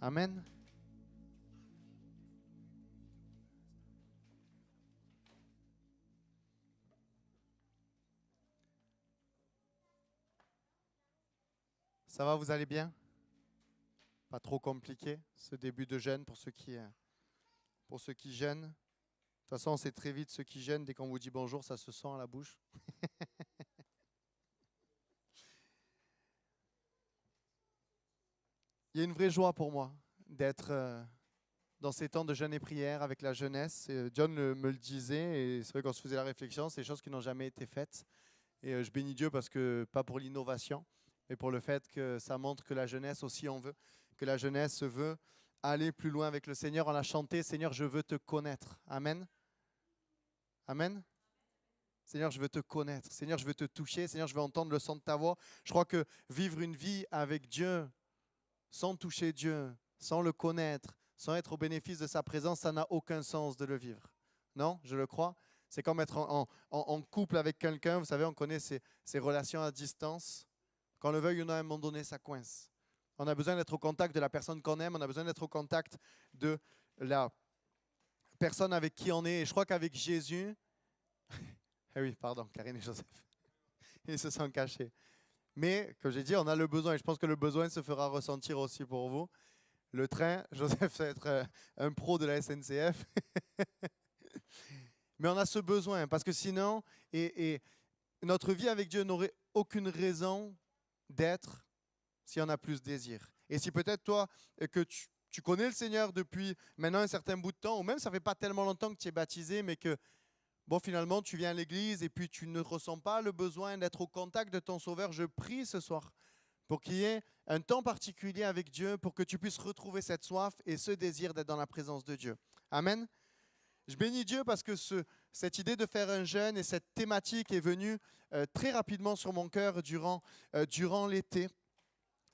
Amen. Ça va, vous allez bien? Pas trop compliqué ce début de jeûne pour ceux qui jeûnent. De toute façon, c'est très vite ceux qui jeûnent. Dès qu'on vous dit bonjour, ça se sent à la bouche. Il y a une vraie joie pour moi d'être dans ces temps de jeûne et prière avec la jeunesse. Et John me le disait, et c'est vrai qu'on se faisait la réflexion, c'est des choses qui n'ont jamais été faites. Et je bénis Dieu parce que, pas pour l'innovation, mais pour le fait que ça montre que la jeunesse aussi en veut, que la jeunesse veut aller plus loin avec le Seigneur. On a chanté, Seigneur, je veux te connaître. Amen. Amen. Seigneur, je veux te connaître. Seigneur, je veux te toucher. Seigneur, je veux entendre le son de ta voix. Je crois que vivre une vie avec Dieu, sans toucher Dieu, sans le connaître, sans être au bénéfice de sa présence, ça n'a aucun sens de le vivre. Non, je le crois. C'est comme être en couple avec quelqu'un. Vous savez, on connaît ces relations à distance. Qu'on le veuille ou non, à un moment donné, ça coince. On a besoin d'être au contact de la personne qu'on aime. On a besoin d'être au contact de la personne avec qui on est. Et je crois qu'avec Jésus... eh oui, pardon, Karine et Joseph. Ils se sont cachés. Mais, comme j'ai dit, on a le besoin. Et je pense que le besoin se fera ressentir aussi pour vous. Le train, Joseph, ça va être un pro de la SNCF. Mais on a ce besoin, parce que sinon, et notre vie avec Dieu n'aurait aucune raison d'être si on a plus de désir. Et si peut-être toi, que tu connais le Seigneur depuis maintenant un certain bout de temps, ou même ça fait pas tellement longtemps que tu es baptisé, mais que bon, finalement, tu viens à l'église et puis tu ne ressens pas le besoin d'être au contact de ton Sauveur, je prie ce soir pour qu'il y ait un temps particulier avec Dieu, pour que tu puisses retrouver cette soif et ce désir d'être dans la présence de Dieu. Amen. Je bénis Dieu parce que cette idée de faire un jeûne et cette thématique est venue très rapidement sur mon cœur durant l'été,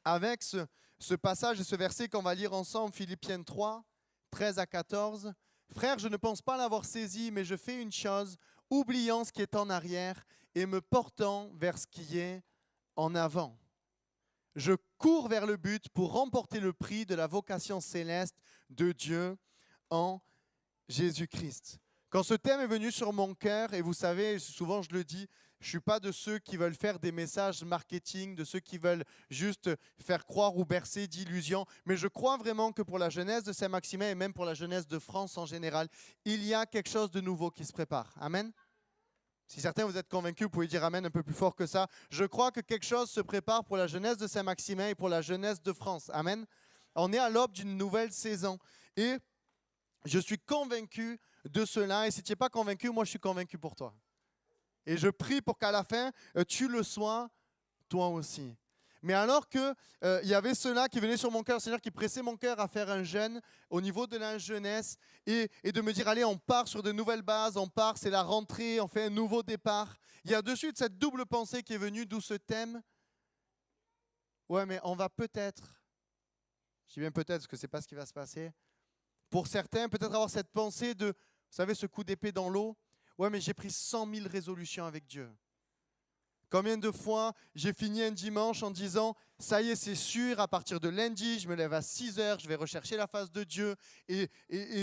avec ce passage et ce verset qu'on va lire ensemble, Philippiens 3, 13 à 14. Frère, je ne pense pas l'avoir saisi, mais je fais une chose, oubliant ce qui est en arrière et me portant vers ce qui est en avant. Je cours vers le but pour remporter le prix de la vocation céleste de Dieu en Jésus-Christ. Quand ce thème est venu sur mon cœur, et vous savez, souvent je le dis, je ne suis pas de ceux qui veulent faire des messages marketing, de ceux qui veulent juste faire croire ou bercer d'illusions, mais je crois vraiment que pour la jeunesse de Saint-Maximin et même pour la jeunesse de France en général, il y a quelque chose de nouveau qui se prépare. Amen. Si certains vous êtes convaincus, vous pouvez dire Amen un peu plus fort que ça. Je crois que quelque chose se prépare pour la jeunesse de Saint-Maximin et pour la jeunesse de France. Amen. On est à l'aube d'une nouvelle saison. Et je suis convaincu de cela. Et si tu n'es pas convaincu, moi je suis convaincu pour toi. Et je prie pour qu'à la fin, tu le sois toi aussi. Mais alors qu'il y avait cela qui venait sur mon cœur, Seigneur, qui pressait mon cœur à faire un jeûne au niveau de la jeunesse et de me dire, allez, on part sur de nouvelles bases, on part, c'est la rentrée, on fait un nouveau départ. Il y a de suite cette double pensée qui est venue, d'où ce thème. Ouais, mais on va peut-être, je dis bien peut-être parce que ce n'est pas ce qui va se passer, pour certains, peut-être avoir cette pensée de, vous savez, ce coup d'épée dans l'eau. Ouais, mais j'ai pris 100 000 résolutions avec Dieu. Combien de fois j'ai fini un dimanche en disant « ça y est, c'est sûr, à partir de lundi, je me lève à 6 heures, je vais rechercher la face de Dieu et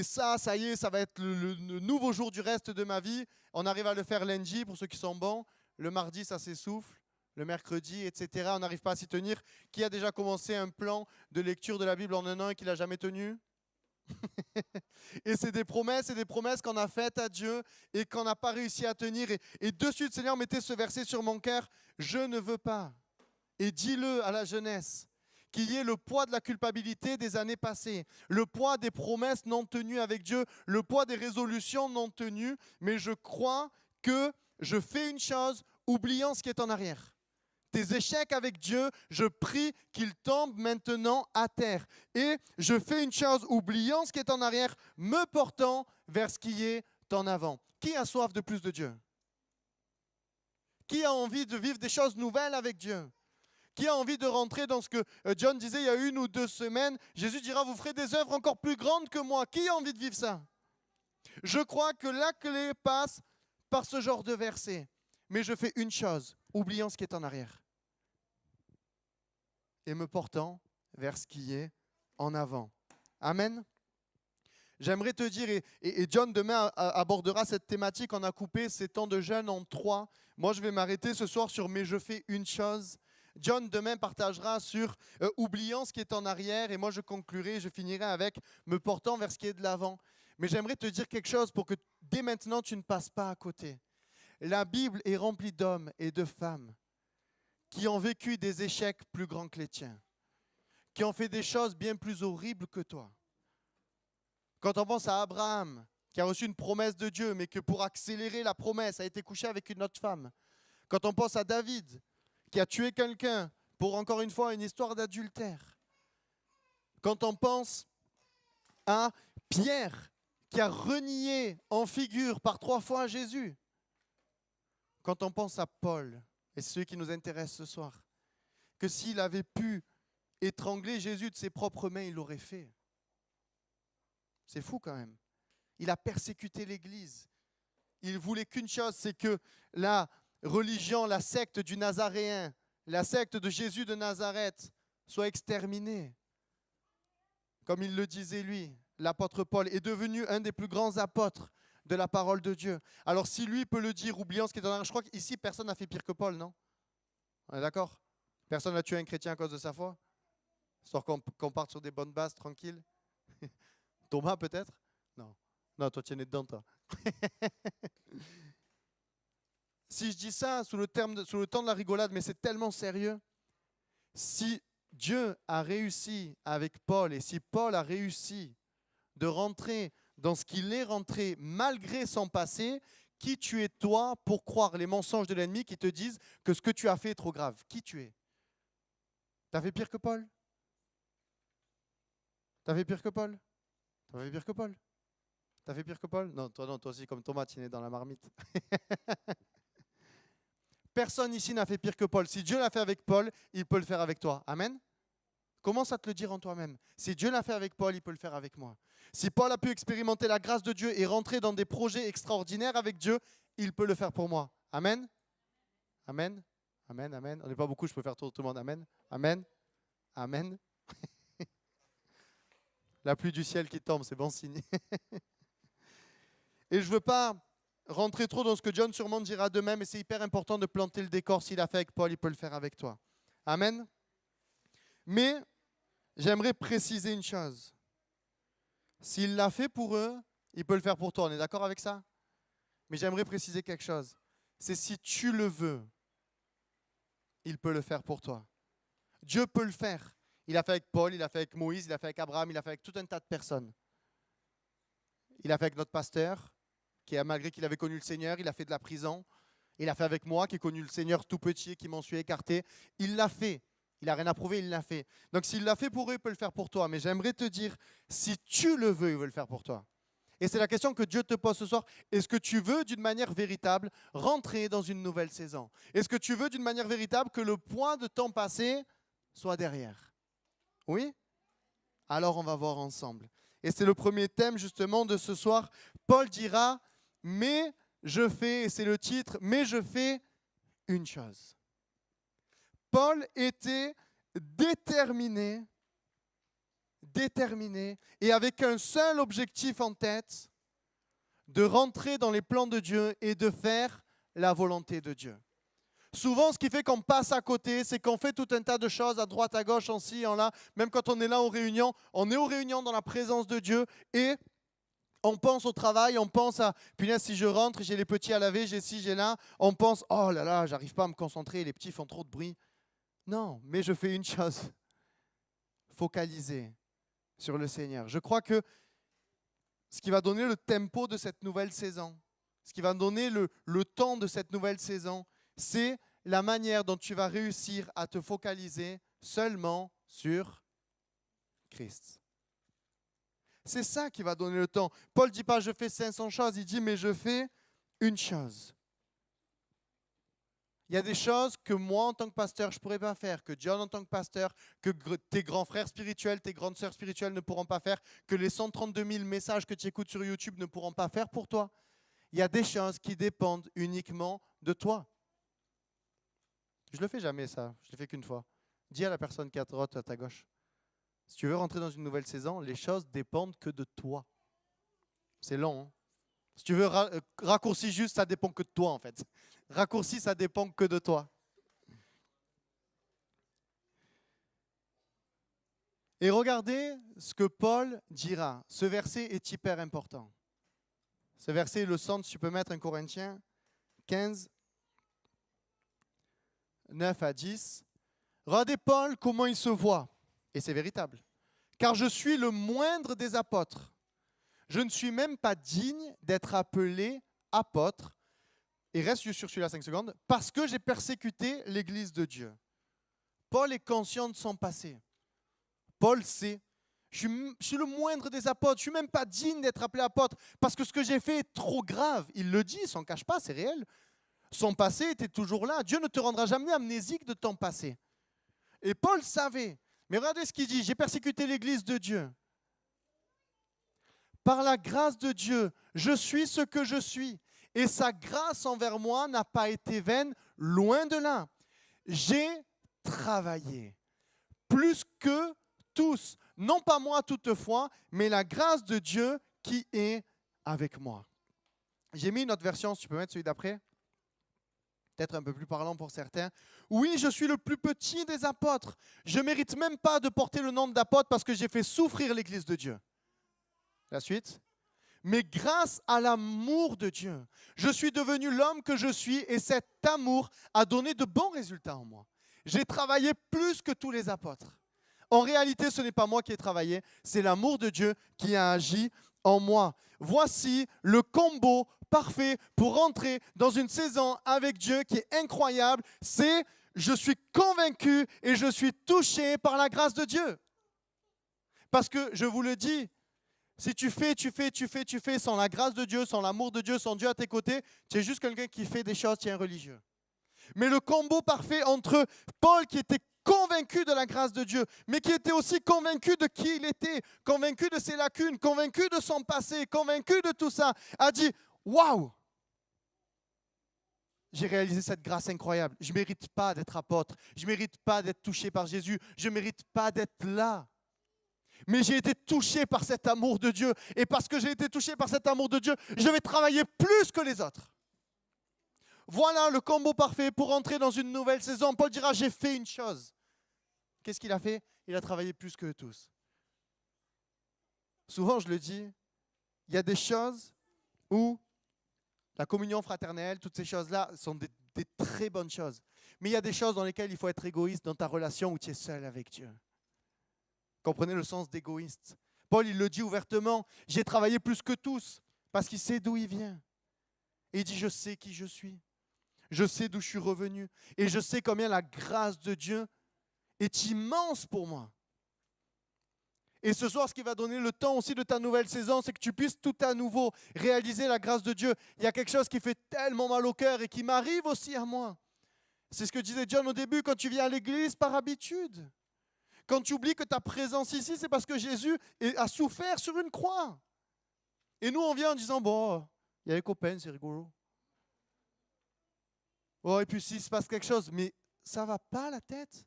ça y est, ça va être le nouveau jour du reste de ma vie. » On arrive à le faire lundi pour ceux qui sont bons. Le mardi, ça s'essouffle. Le mercredi, etc. On n'arrive pas à s'y tenir. Qui a déjà commencé un plan de lecture de la Bible en un an et qui ne l'a jamais tenu ? Et c'est des promesses qu'on a faites à Dieu et qu'on n'a pas réussi à tenir. Et de suite, Seigneur, mettez ce verset sur mon cœur. Je ne veux pas. Et dis-le à la jeunesse. Qu'il y ait le poids de la culpabilité des années passées, le poids des promesses non tenues avec Dieu, le poids des résolutions non tenues. Mais je crois que je fais une chose, oubliant ce qui est en arrière. Tes échecs avec Dieu, je prie qu'ils tombent maintenant à terre. Et je fais une chose, oubliant ce qui est en arrière, me portant vers ce qui est en avant. Qui a soif de plus de Dieu? Qui a envie de vivre des choses nouvelles avec Dieu? Qui a envie de rentrer dans ce que John disait il y a 1 ou 2 semaines? Jésus dira, vous ferez des œuvres encore plus grandes que moi. Qui a envie de vivre ça? Je crois que la clé passe par ce genre de verset. Mais je fais une chose, oubliant ce qui est en arrière. Et me portant vers ce qui est en avant. Amen. J'aimerais te dire, et John demain abordera cette thématique, on a coupé ces temps de jeûne en 3. Moi, je vais m'arrêter ce soir sur « Mais je fais une chose ». John demain partagera sur oubliant ce qui est en arrière, et moi je conclurai, je finirai avec me portant vers ce qui est de l'avant. Mais j'aimerais te dire quelque chose pour que dès maintenant tu ne passes pas à côté. La Bible est remplie d'hommes et de femmes qui ont vécu des échecs plus grands que les tiens, qui ont fait des choses bien plus horribles que toi. Quand on pense à Abraham, qui a reçu une promesse de Dieu, mais que pour accélérer la promesse, a été couché avec une autre femme. Quand on pense à David, qui a tué quelqu'un pour, encore une fois, une histoire d'adultère. Quand on pense à Pierre, qui a renié en figure par 3 fois Jésus. Quand on pense à Paul, et c'est celui qui nous intéresse ce soir, que s'il avait pu étrangler Jésus de ses propres mains, il l'aurait fait. C'est fou quand même. Il a persécuté l'Église. Il voulait qu'une chose, c'est que la religion, la secte du Nazaréen, la secte de Jésus de Nazareth soit exterminée. Comme il le disait lui, l'apôtre Paul est devenu un des plus grands apôtres de la parole de Dieu. Alors si lui peut le dire, oubliant ce qui est en arrière, je crois qu'ici, personne n'a fait pire que Paul, non? On est d'accord? Personne n'a tué un chrétien à cause de sa foi? Histoire qu'on parte sur des bonnes bases, tranquilles. Thomas peut-être? Non. Non, toi tu es né dedans, toi. Si je dis ça sous le temps de la rigolade, mais c'est tellement sérieux. Si Dieu a réussi avec Paul et si Paul a réussi de rentrer dans ce qu'il est rentré malgré son passé, qui tu es toi pour croire les mensonges de l'ennemi qui te disent que ce que tu as fait est trop grave? Qui tu es? T'as fait pire que Paul? T'as fait pire que Paul? T'as fait pire que Paul? T'as fait pire que Paul? Non, toi aussi, comme Thomas, tu es né dans la marmite. Personne ici n'a fait pire que Paul. Si Dieu l'a fait avec Paul, il peut le faire avec toi. Amen. Commence à te le dire en toi-même. Si Dieu l'a fait avec Paul, il peut le faire avec moi. Si Paul a pu expérimenter la grâce de Dieu et rentrer dans des projets extraordinaires avec Dieu, il peut le faire pour moi. Amen. Amen. Amen. Amen. On n'est pas beaucoup, je peux faire tout le monde. Amen. Amen. Amen. La pluie du ciel qui tombe, c'est bon signe. Et je ne veux pas rentrer trop dans ce que John sûrement dira demain, mais c'est hyper important de planter le décor. S'il a fait avec Paul, il peut le faire avec toi. Amen. Mais j'aimerais préciser une chose. S'il l'a fait pour eux, il peut le faire pour toi. On est d'accord avec ça? Mais j'aimerais préciser quelque chose. C'est si tu le veux, il peut le faire pour toi. Dieu peut le faire. Il a fait avec Paul, il a fait avec Moïse, il a fait avec Abraham, il a fait avec tout un tas de personnes. Il a fait avec notre pasteur, qui malgré qu'il avait connu le Seigneur, il a fait de la prison. Il a fait avec moi, qui ai connu le Seigneur tout petit et qui m'en suis écarté. Il l'a fait. Il n'a rien à prouver, il l'a fait. Donc s'il l'a fait pour eux, il peut le faire pour toi. Mais j'aimerais te dire, si tu le veux, il veut le faire pour toi. Et c'est la question que Dieu te pose ce soir. Est-ce que tu veux, d'une manière véritable, rentrer dans une nouvelle saison? Est-ce que tu veux, d'une manière véritable, que le point de temps passé soit derrière? Oui? Alors on va voir ensemble. Et c'est le premier thème justement de ce soir. Paul dira, mais je fais, et c'est le titre, mais je fais une chose. Paul était déterminé, et avec un seul objectif en tête, de rentrer dans les plans de Dieu et de faire la volonté de Dieu. Souvent, ce qui fait qu'on passe à côté, c'est qu'on fait tout un tas de choses à droite, à gauche, en ci, en là. Même quand on est là aux réunions, on est aux réunions dans la présence de Dieu et on pense au travail, on pense à, punaise, si je rentre, j'ai les petits à laver, j'ai ci, j'ai là. On pense, oh là là, j'arrive pas à me concentrer, les petits font trop de bruit. Non, mais je fais une chose, focaliser sur le Seigneur. Je crois que ce qui va donner le tempo de cette nouvelle saison, ce qui va donner le temps de cette nouvelle saison, c'est la manière dont tu vas réussir à te focaliser seulement sur Christ. C'est ça qui va donner le temps. Paul ne dit pas « je fais 500 choses », il dit « mais je fais une chose ». Il y a des choses que moi, en tant que pasteur, je ne pourrais pas faire, que John, en tant que pasteur, que tes grands frères spirituels, tes grandes sœurs spirituelles ne pourront pas faire, que les 132 000 messages que tu écoutes sur YouTube ne pourront pas faire pour toi. Il y a des choses qui dépendent uniquement de toi. Je ne le fais jamais, ça. Je ne le fais qu'une fois. Dis à la personne qui est à droite, à ta gauche. Si tu veux rentrer dans une nouvelle saison, les choses dépendent que de toi. C'est long, hein? Si tu veux raccourci juste, ça dépend que de toi en fait. Raccourci, ça dépend que de toi. Et regardez ce que Paul dira. Ce verset est hyper important. Ce verset, le centre, tu peux mettre 1 Corinthiens 15, 9 à 10. Regardez Paul, comment il se voit. Et c'est véritable. Car je suis le moindre des apôtres. Je ne suis même pas digne d'être appelé apôtre. Et reste sur celui-là 5 secondes. Parce que j'ai persécuté l'Église de Dieu. Paul est conscient de son passé. Paul sait, je suis le moindre des apôtres, je ne suis même pas digne d'être appelé apôtre parce que ce que j'ai fait est trop grave. Il le dit, il ne s'en cache pas, c'est réel. Son passé était toujours là. Dieu ne te rendra jamais amnésique de ton passé. Et Paul savait. Mais regardez ce qu'il dit, j'ai persécuté l'Église de Dieu. Par la grâce de Dieu, je suis ce que je suis. Et sa grâce envers moi n'a pas été vaine, loin de là. J'ai travaillé plus que tous, non pas moi toutefois, mais la grâce de Dieu qui est avec moi. J'ai mis une autre version, si tu peux mettre celui d'après. Peut-être un peu plus parlant pour certains. Oui, je suis le plus petit des apôtres. Je ne mérite même pas de porter le nom d'apôtre parce que j'ai fait souffrir l'Église de Dieu. La suite. Mais grâce à l'amour de Dieu, je suis devenu l'homme que je suis et cet amour a donné de bons résultats en moi. J'ai travaillé plus que tous les apôtres. En réalité, ce n'est pas moi qui ai travaillé, c'est l'amour de Dieu qui a agi en moi. Voici le combo parfait pour rentrer dans une saison avec Dieu qui est incroyable. C'est je suis convaincu et je suis touché par la grâce de Dieu. Parce que je vous le dis, si tu fais sans la grâce de Dieu, sans l'amour de Dieu, sans Dieu à tes côtés, tu es juste quelqu'un qui fait des choses, tu es un religieux. Mais le combo parfait entre Paul qui était convaincu de la grâce de Dieu, mais qui était aussi convaincu de qui il était, convaincu de ses lacunes, convaincu de son passé, convaincu de tout ça, a dit « Waouh ! J'ai réalisé cette grâce incroyable. Je ne mérite pas d'être apôtre. Je ne mérite pas d'être touché par Jésus. Je ne mérite pas d'être là. Mais j'ai été touché par cet amour de Dieu. Et parce que j'ai été touché par cet amour de Dieu, je vais travailler plus que les autres. » Voilà le combo parfait pour entrer dans une nouvelle saison. Paul dira, j'ai fait une chose. Qu'est-ce qu'il a fait? Il a travaillé plus que tous. Souvent, je le dis, il y a des choses où la communion fraternelle, toutes ces choses-là sont des très bonnes choses. Mais il y a des choses dans lesquelles il faut être égoïste dans ta relation où tu es seul avec Dieu. Comprenez le sens d'égoïste. Paul, il le dit ouvertement, j'ai travaillé plus que tous parce qu'il sait d'où il vient. Et il dit, je sais qui je suis. Je sais d'où je suis revenu et je sais combien la grâce de Dieu est immense pour moi. Et ce soir, ce qui va donner le temps aussi de ta nouvelle saison, c'est que tu puisses tout à nouveau réaliser la grâce de Dieu. Il y a quelque chose qui fait tellement mal au cœur et qui m'arrive aussi à moi. C'est ce que disait John au début, quand tu viens à l'église par habitude. Quand tu oublies que ta présence ici, c'est parce que Jésus a souffert sur une croix. Et nous, on vient en disant, bon, il y a les copains, c'est rigolo. Oh, et puis s'il se passe quelque chose, mais ça ne va pas la tête.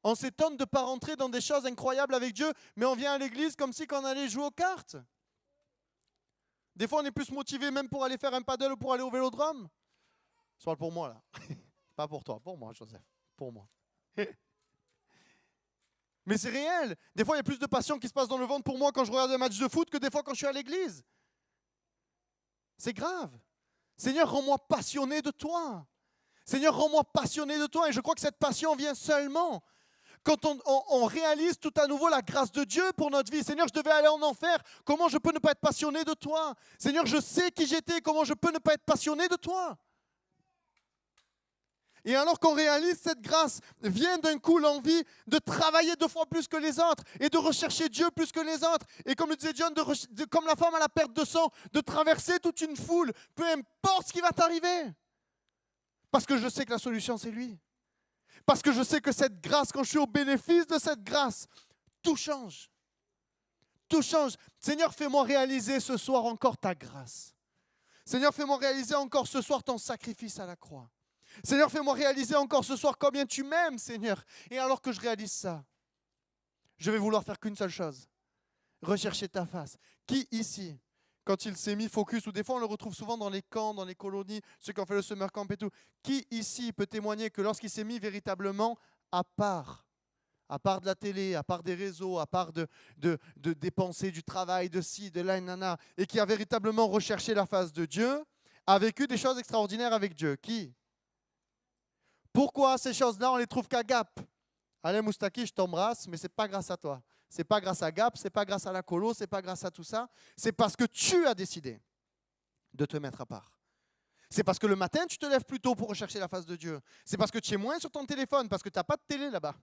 On s'étonne de ne pas rentrer dans des choses incroyables avec Dieu, mais on vient à l'église comme si on allait jouer aux cartes. Des fois, on est plus motivé même pour aller faire un paddle ou pour aller au vélodrome. Je parle pour moi, là. Pas pour toi, pour moi, Joseph. Pour moi. Mais c'est réel. Des fois, il y a plus de passion qui se passe dans le ventre pour moi quand je regarde un match de foot que des fois quand je suis à l'église. C'est grave. Seigneur, rends-moi passionné de toi. Seigneur, rends-moi passionné de toi. Et je crois que cette passion vient seulement quand on réalise tout à nouveau la grâce de Dieu pour notre vie. Seigneur, je devais aller en enfer. Comment je peux ne pas être passionné de toi? Seigneur, je sais qui j'étais. Comment je peux ne pas être passionné de toi? Et alors qu'on réalise cette grâce, vient d'un coup l'envie de travailler 2 fois plus que les autres et de rechercher Dieu plus que les autres. Et comme le disait John, comme la femme à la perte de sang, de traverser toute une foule, peu importe ce qui va t'arriver. Parce que je sais que la solution, c'est lui. Parce que je sais que cette grâce, quand je suis au bénéfice de cette grâce, tout change. Tout change. Seigneur, fais-moi réaliser ce soir encore ta grâce. Seigneur, fais-moi réaliser encore ce soir ton sacrifice à la croix. Seigneur, fais-moi réaliser encore ce soir combien tu m'aimes, Seigneur. Et alors que je réalise ça, Je vais vouloir faire qu'une seule chose. Rechercher ta face. Qui ici, quand il s'est mis focus, ou des fois on le retrouve souvent dans les camps, dans les colonies, ceux qui ont fait le summer camp et tout, qui ici peut témoigner que lorsqu'il s'est mis véritablement à part de la télé, à part des réseaux, à part de dépenser du travail, de ci, de là, nana, et qui a véritablement recherché la face de Dieu, a vécu des choses extraordinaires avec Dieu. Qui? Pourquoi ces choses-là, on les trouve qu'à Gap? Allez, Moustaki, je t'embrasse, mais ce n'est pas grâce à toi. Ce n'est pas grâce à Gap, ce n'est pas grâce à la colo, ce n'est pas grâce à tout ça. C'est parce que tu as décidé de te mettre à part. C'est parce que le matin, tu te lèves plus tôt pour rechercher la face de Dieu. C'est parce que tu es moins sur ton téléphone, parce que tu n'as pas de télé là-bas.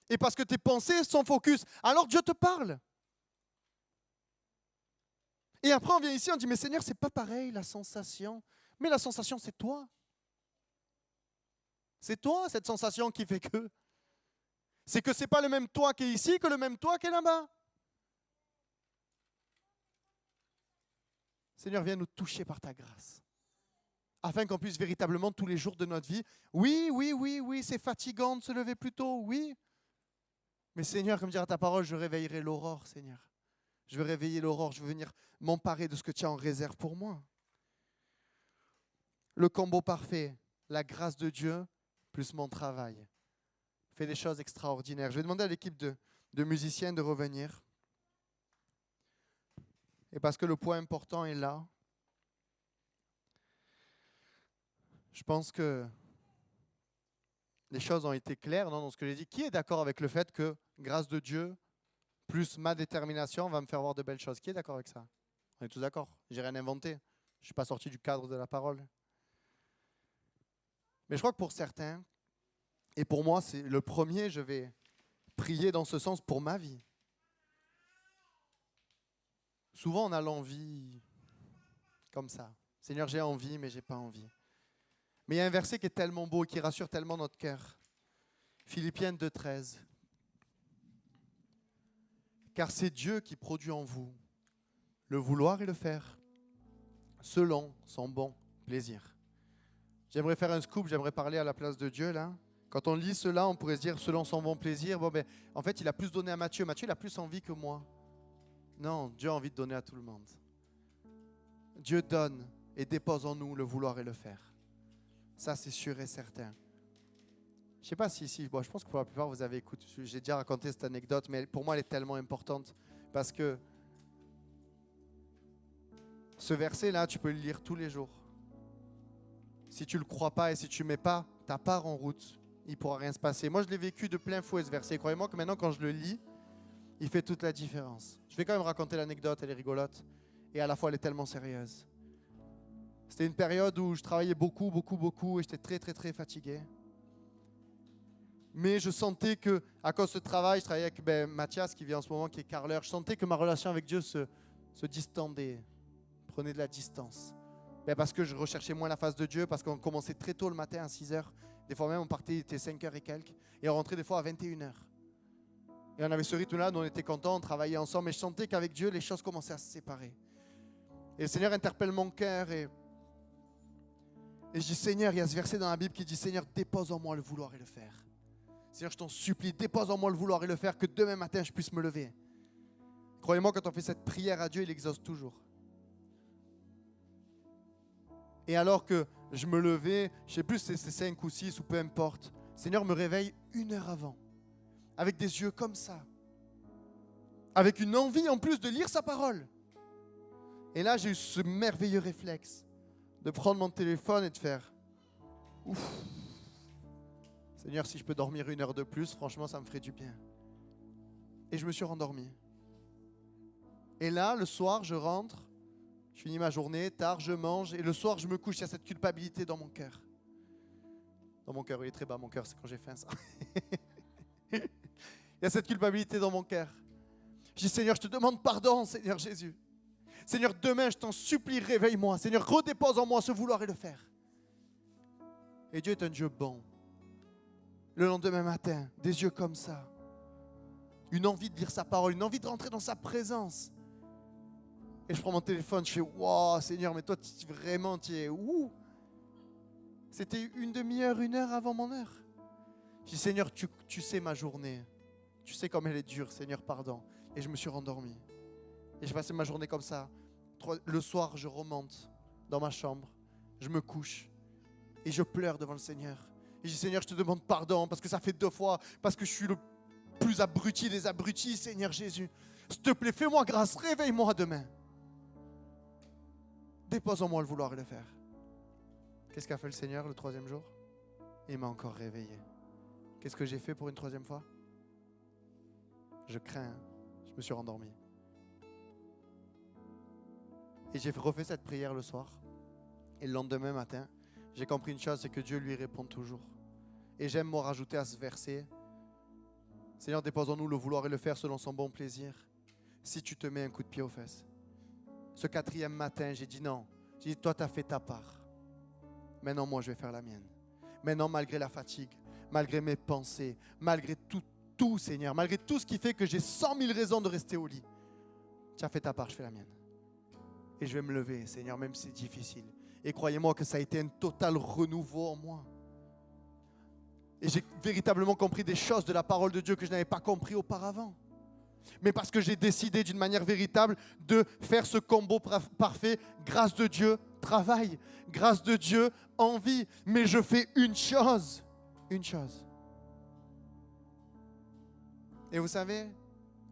Et parce que tes pensées sont focus. Alors Dieu te parle. Et après, on vient ici, on dit, mais Seigneur, c'est pas pareil, la sensation. Mais la sensation, c'est toi. C'est toi, cette sensation qui fait que. C'est que ce n'est pas le même toi qui est ici que le même toi qui est là-bas. Seigneur, viens nous toucher par ta grâce. Afin qu'on puisse véritablement, tous les jours de notre vie, oui, c'est fatigant de se lever plus tôt, oui. Mais Seigneur, comme dira ta parole, je réveillerai l'aurore, Seigneur. Je veux réveiller l'aurore, je veux venir m'emparer de ce que tu as en réserve pour moi. Le combo parfait, la grâce de Dieu plus mon travail, fait des choses extraordinaires. Je vais demander à l'équipe de musiciens de revenir. Et parce que le point important est là, je pense que les choses ont été claires dans ce que j'ai dit. Qui est d'accord avec le fait que grâce de Dieu plus ma détermination va me faire voir de belles choses? Qui est d'accord avec ça? On est tous d'accord. J'ai rien inventé. Je ne suis pas sorti du cadre de la parole. Mais je crois que pour certains, et pour moi, c'est le premier, je vais prier dans ce sens pour ma vie. Souvent, on a l'envie comme ça. Seigneur, j'ai envie, mais je n'ai pas envie. Mais il y a un verset qui est tellement beau et qui rassure tellement notre cœur. Philippiens 2,13. Car c'est Dieu qui produit en vous le vouloir et le faire, selon son bon plaisir. J'aimerais faire un scoop, j'aimerais parler à la place de Dieu là. Quand on lit cela, on pourrait se dire selon son bon plaisir. Bon, ben, en fait, il a plus donné à Matthieu. Matthieu, il a plus envie que moi. Non, Dieu a envie de donner à tout le monde. Dieu donne et dépose en nous le vouloir et le faire. Ça, c'est sûr et certain. Je ne sais pas si ici, bon, je pense que pour la plupart, vous avez écouté. J'ai déjà raconté cette anecdote, mais pour moi, elle est tellement importante parce que ce verset-là, tu peux le lire tous les jours. Si tu ne le crois pas et si tu ne mets pas ta part en route, il ne pourra rien se passer. Moi, je l'ai vécu de plein fouet, ce verset. Croyez-moi que maintenant, quand je le lis, il fait toute la différence. Je vais quand même raconter l'anecdote, elle est rigolote. Et à la fois, elle est tellement sérieuse. C'était une période où je travaillais beaucoup, et j'étais très, très, très fatigué. Mais je sentais que, à cause de ce travail, je travaillais avec Mathias, qui vient en ce moment, qui est carreleur. Je sentais que ma relation avec Dieu se distendait, prenait de la distance. Parce que je recherchais moins la face de Dieu, parce qu'on commençait très tôt le matin à 6h. Des fois même, on partait, il était 5h et quelques. Et on rentrait des fois à 21h. Et on avait ce rythme-là, nous on était contents, on travaillait ensemble. Mais je sentais qu'avec Dieu, les choses commençaient à se séparer. Et le Seigneur interpelle mon cœur. Et je dis, Seigneur, il y a ce verset dans la Bible qui dit, Seigneur, dépose en moi le vouloir et le faire. Seigneur, je t'en supplie, dépose en moi le vouloir et le faire, que demain matin, je puisse me lever. Croyez-moi, quand on fait cette prière à Dieu, il exauce toujours. Et alors que je me levais, je ne sais plus si c'est 5 ou 6 ou peu importe, Seigneur me réveille 1 heure avant, avec des yeux comme ça, avec une envie en plus de lire sa parole. Et là, j'ai eu ce merveilleux réflexe de prendre mon téléphone et de faire « Ouf, Seigneur, si je peux dormir 1 heure de plus, franchement, ça me ferait du bien. » Et je me suis rendormi. Et là, le soir, je rentre, je finis ma journée, tard, je mange, et le soir, je me couche, il y a cette culpabilité dans mon cœur. Dans mon cœur, il est très bas, mon cœur, c'est quand j'ai faim, ça. Il y a cette culpabilité dans mon cœur. Je dis, Seigneur, je te demande pardon, Seigneur Jésus. Seigneur, demain, je t'en supplie, réveille-moi. Seigneur, redépose en moi ce vouloir et le faire. Et Dieu est un Dieu bon. Le lendemain matin, des yeux comme ça. Une envie de lire sa parole, une envie de rentrer dans sa présence. Et je prends mon téléphone, je fais, wow, Seigneur, mais toi, vraiment, tu es où? C'était 1 demi-heure, 1 heure avant mon heure. Je dis, Seigneur, tu sais ma journée. Tu sais comme elle est dure, Seigneur, pardon. Et je me suis rendormi. Et j'ai passé ma journée comme ça. Le soir, je remonte dans ma chambre. Je me couche. Et je pleure devant le Seigneur. Et je dis, Seigneur, je te demande pardon parce que ça fait 2 fois. Parce que je suis le plus abruti des abrutis, Seigneur Jésus. S'il te plaît, fais-moi grâce. Réveille-moi demain. Dépose en moi le vouloir et le faire. Qu'est-ce qu'a fait le Seigneur le 3e jour? Il m'a encore réveillé. Qu'est-ce que j'ai fait pour une 3e fois? Je crains. Je me suis rendormi. Et j'ai refait cette prière le soir. Et le lendemain matin, j'ai compris une chose, c'est que Dieu lui répond toujours. Et j'aime moi rajouter à ce verset, Seigneur, dépose en nous le vouloir et le faire selon son bon plaisir. Si tu te mets un coup de pied aux fesses. Ce 4e matin, j'ai dit non. J'ai dit, toi, tu as fait ta part. Maintenant, moi, je vais faire la mienne. Maintenant, malgré la fatigue, malgré mes pensées, malgré tout, Seigneur, malgré tout ce qui fait que j'ai 100 000 raisons de rester au lit, tu as fait ta part, je fais la mienne. Et je vais me lever, Seigneur, même si c'est difficile. Et croyez-moi que ça a été un total renouveau en moi. Et j'ai véritablement compris des choses de la parole de Dieu que je n'avais pas compris auparavant. Mais parce que j'ai décidé d'une manière véritable de faire ce combo parfait, grâce de Dieu, travail, grâce de Dieu, envie. Mais je fais une chose. Et vous savez,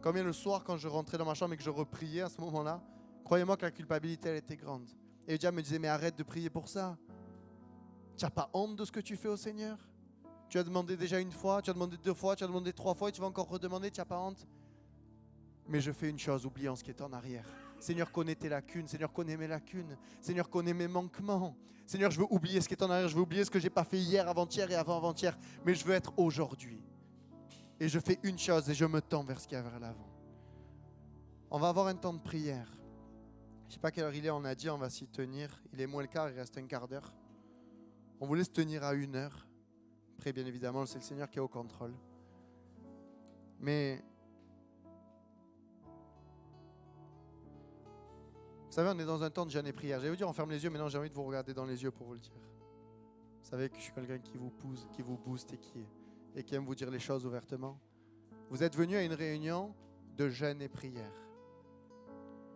combien le soir quand je rentrais dans ma chambre et que je repriais à ce moment-là, croyez-moi que la culpabilité, elle était grande. Et le diable me disait, mais arrête de prier pour ça. Tu n'as pas honte de ce que tu fais au Seigneur? Tu as demandé déjà 1 fois, tu as demandé 2 fois, tu as demandé 3 fois et tu vas encore redemander, tu n'as pas honte? Mais je fais une chose, oubliant ce qui est en arrière. Seigneur, connais tes lacunes. Seigneur, connais mes lacunes. Seigneur, connais mes manquements. Seigneur, je veux oublier ce qui est en arrière. Je veux oublier ce que je n'ai pas fait hier, avant-hier et avant-avant-hier. Mais je veux être aujourd'hui. Et je fais une chose et je me tends vers ce qu'il y a vers l'avant. On va avoir un temps de prière. Je ne sais pas quelle heure il est, on a dit, on va s'y tenir. Il est moins le quart, il reste un quart d'heure. On voulait se tenir à 1 heure. Après, bien évidemment, c'est le Seigneur qui est au contrôle. Mais vous savez, on est dans un temps de jeûne et prière. J'allais vous dire, on ferme les yeux, mais non, j'ai envie de vous regarder dans les yeux pour vous le dire. Vous savez que je suis quelqu'un qui vous pousse, qui vous booste et qui aime vous dire les choses ouvertement. Vous êtes venu à une réunion de jeûne et prière.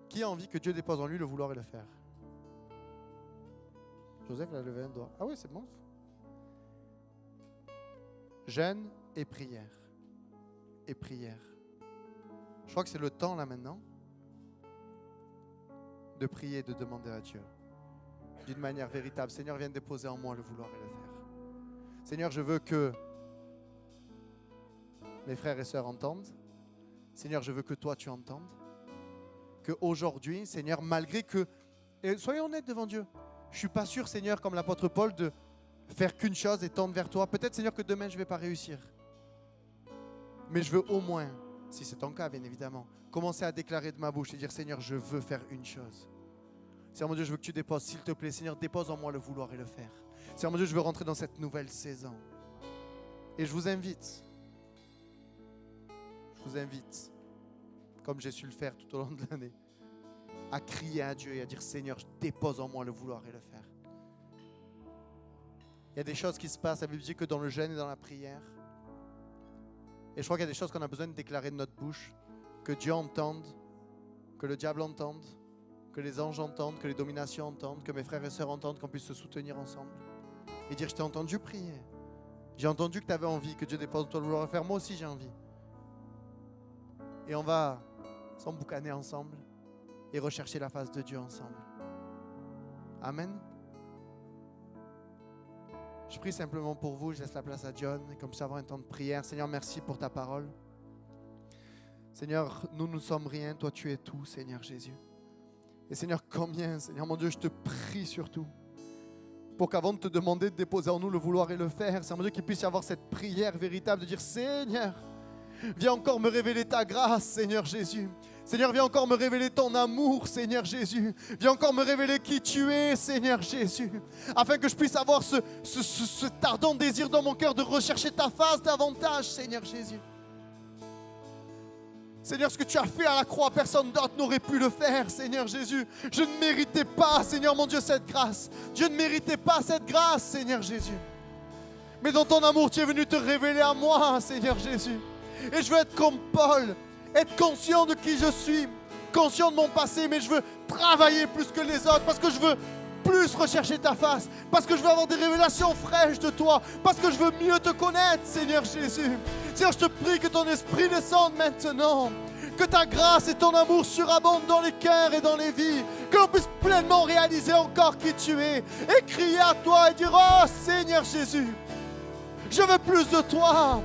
Qui a envie que Dieu dépose en lui le vouloir et le faire? Joseph a levé un doigt. Ah oui, c'est bon. Jeûne et prière. Et prière. Je crois que c'est le temps là maintenant de prier, de demander à Dieu d'une manière véritable. Seigneur, viens déposer en moi le vouloir et le faire. Seigneur, je veux que mes frères et sœurs entendent. Seigneur, je veux que toi tu entendes. Qu'aujourd'hui, Seigneur, malgré que... Et soyons honnêtes devant Dieu. Je ne suis pas sûr, Seigneur, comme l'apôtre Paul, de faire qu'une chose et tendre vers toi. Peut-être, Seigneur, que demain, je ne vais pas réussir. Mais je veux au moins, si c'est ton cas, bien évidemment, commencer à déclarer de ma bouche et dire, Seigneur, je veux faire une chose. Seigneur, mon Dieu, je veux que tu déposes, s'il te plaît. Seigneur, dépose en moi le vouloir et le faire. Seigneur, mon Dieu, je veux rentrer dans cette nouvelle saison. Et je vous invite, comme j'ai su le faire tout au long de l'année, à crier à Dieu et à dire, Seigneur, dépose en moi le vouloir et le faire. Il y a des choses qui se passent, la Bible dit que dans le jeûne et dans la prière. Et je crois qu'il y a des choses qu'on a besoin de déclarer de notre bouche, que Dieu entende, que le diable entende, que les anges entendent, que les dominations entendent, que mes frères et sœurs entendent, qu'on puisse se soutenir ensemble. Et dire, je t'ai entendu prier. J'ai entendu que tu avais envie, que Dieu dépose en toi le vouloir et le faire. Moi aussi, j'ai envie. Et on va s'emboucaner ensemble et rechercher la face de Dieu ensemble. Amen. Je prie simplement pour vous, je laisse la place à John, et comme ça avoir un temps de prière. Seigneur, merci pour ta parole. Seigneur, nous ne sommes rien, toi tu es tout, Seigneur Jésus. Et Seigneur, combien, Seigneur mon Dieu, je te prie surtout, pour qu'avant de te demander de déposer en nous le vouloir et le faire, Seigneur mon Dieu, qu'il puisse y avoir cette prière véritable de dire, Seigneur, viens encore me révéler ta grâce, Seigneur Jésus. Seigneur, viens encore me révéler ton amour, Seigneur Jésus. Viens encore me révéler qui tu es, Seigneur Jésus. Afin que je puisse avoir ce ardent désir dans mon cœur de rechercher ta face davantage, Seigneur Jésus. Seigneur, ce que tu as fait à la croix, personne d'autre n'aurait pu le faire, Seigneur Jésus. Je ne méritais pas, Seigneur mon Dieu, cette grâce. Je ne méritais pas cette grâce, Seigneur Jésus. Mais dans ton amour, tu es venu te révéler à moi, Seigneur Jésus. Et je veux être comme Paul, être conscient de qui je suis, conscient de mon passé, mais je veux travailler plus que les autres parce que je veux plus rechercher ta face, parce que je veux avoir des révélations fraîches de toi, parce que je veux mieux te connaître, Seigneur Jésus. Seigneur, je te prie que ton esprit descende maintenant, que ta grâce et ton amour surabondent dans les cœurs et dans les vies, que l'on puisse pleinement réaliser encore qui tu es, et crier à toi et dire: oh Seigneur Jésus, je veux plus de toi.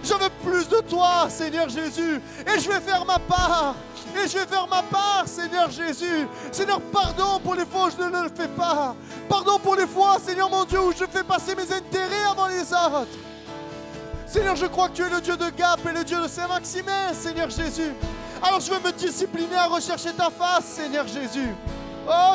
Je veux plus de toi, Seigneur Jésus. Et je vais faire ma part. Et je vais faire ma part, Seigneur Jésus. Seigneur, pardon pour les fois où je ne le fais pas. Pardon pour les fois, Seigneur mon Dieu, où je fais passer mes intérêts avant les autres. Seigneur, je crois que tu es le Dieu de Gap et le Dieu de Saint-Maximin, Seigneur Jésus. Alors je veux me discipliner à rechercher ta face, Seigneur Jésus. Oh,